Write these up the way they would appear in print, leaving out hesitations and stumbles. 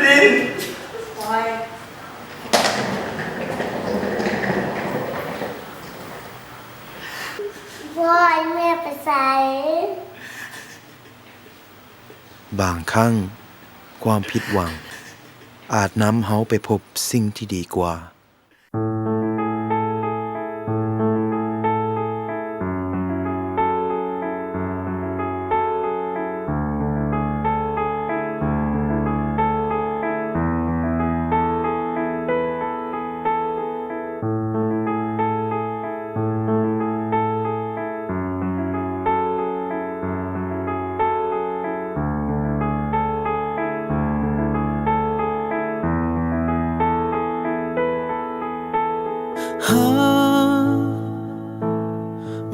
ลินโอ้ยพ่อยแม่ไปใส่บางครั้งความผิดหวังอาจนำเฮาไปพบสิ่งที่ดีกว่า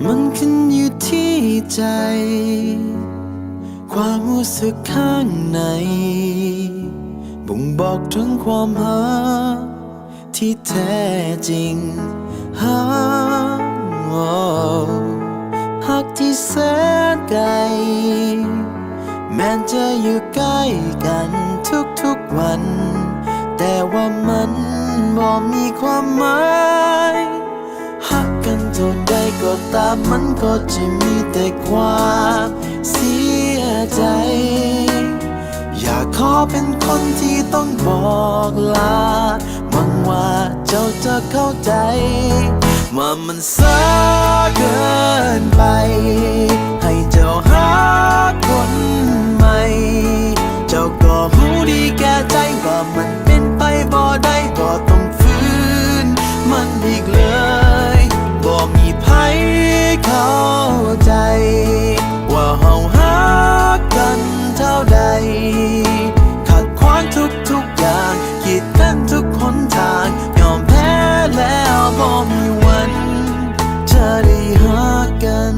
มันขึ้นอยู่ที่ใจ ความรู้สึกข้างในบ่งบอกถึงความรักที่แท้จริงรักที่แสนไกลแม้จะอยู่ใกล้กันทุกวัน แต่ว่ามันบ่มีความหมายหักกันเท่าใดก็ตามมันก็จะมีแต่ความเสียใจ อยากขอเป็นคนที่ต้องบอกลาหวังว่าเจ้าจะเข้าใจว่ามันสายเกินไปให้เจ้าหาคนใหม่เจ้าก็รู้ดีแก่ใจว่ามันเป็นไปบ่ได้บ่ต้องฝืนมันอีกเลยบ่มีไผเข้าใจว่าเฮารักกันเท่าใดขัดขวางทุกอย่างกีดกันทุกหนทางยอมแพ้แล้วบ่มีวันจะได้รักกัน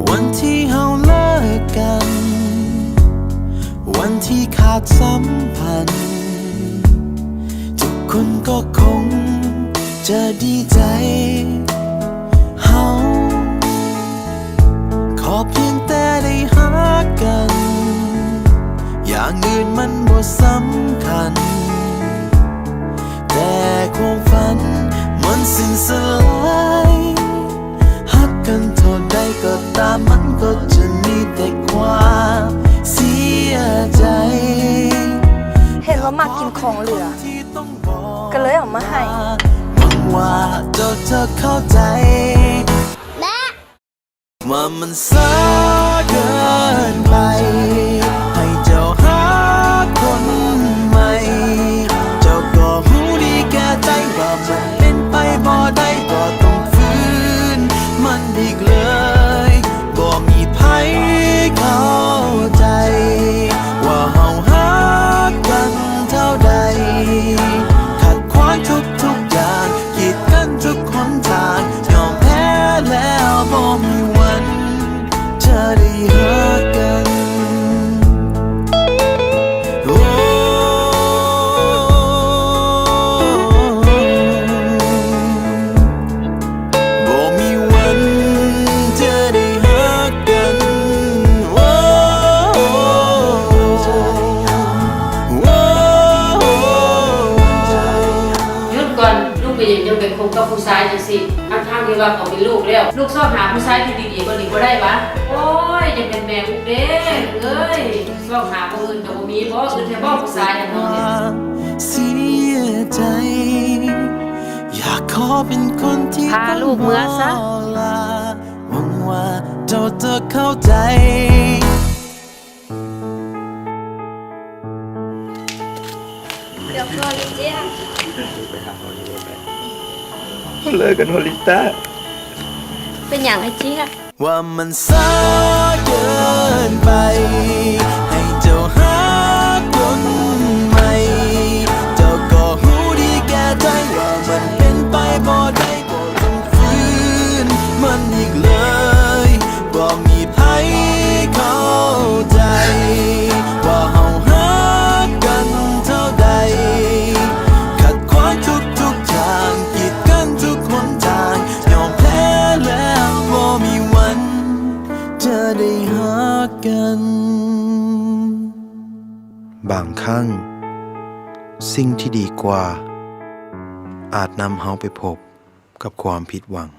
วันที่เฮาเลิกกันวันที่ขาดสัมพันธ์ทุกคนก็คงจะดีใจเฮาขอเพียงแต่ได้รักกันอย่างอื่นมันบ่สำคัญแต่ความฝันมันสิ้นสลายหักกันเท่าใดก็ตามมันก็จะมีแต่ความเสียใจเห็นว่ามักกินของเหลือก็เลยเอามาให้หวังว่าเจ้าจะเข้าใจว่ามันสายเกินไปให้เจ้าหาคนใหม่เจ้าก็รู้ดีแก่ใจว่ามันเป็นไปบ่ได้ก็ต้องฝืนมันอีกเลยบ่มีไผเข้าใจว่าเฮารักกันเท่าใดขัดขวางทุกอย่างกีดกันทุกหนทางยอมแพ้แล้วบ่มีวันจะได้รักกันบ่มีวันจะได้รักกันหยุดก่อนลูกไปยังเป็นคบกับผู้ชายจังสิทั้งที่ว่าเขามีลูกแล้วลูกชอบหาผู้ชายที่ดีๆกว่านี้บ่ได้ปะโอ้ยจะเป็นแม่ลูกเด้เอ้ยชอบหาผู้อื่นก็บ่มีบ่อื่นแค่บ่ผู้ชายอย่างน้องเนี่ยเสียใจอยากขอเป็นคนที่พาลูกเมื่อซะหวังว่าเจ้าจะเข้าใจเดี๋ยวก่อนเจ๊เลิกกันโฮลิต้าเป็นอย่างไอ้เจ๊ว่ามันสายเกินไปให้เจ้าหาคนใหม่เจ้าก็รู้ดีแก่ใจว่ามันเป็นไปบ่ได้บ่ต้องฝืนมันอีกเลยบ่มีไผเข้าใจว่าเฮารักกันเท่าใดขัดขวางทุกอย่างกีดกันทุกหนทางยอมแพ้แล้วบ่มีวัน ได้หากัน บางครั้งสิ่งที่ดีกว่าอาจนำเฮาไปพบกับความผิดหวัง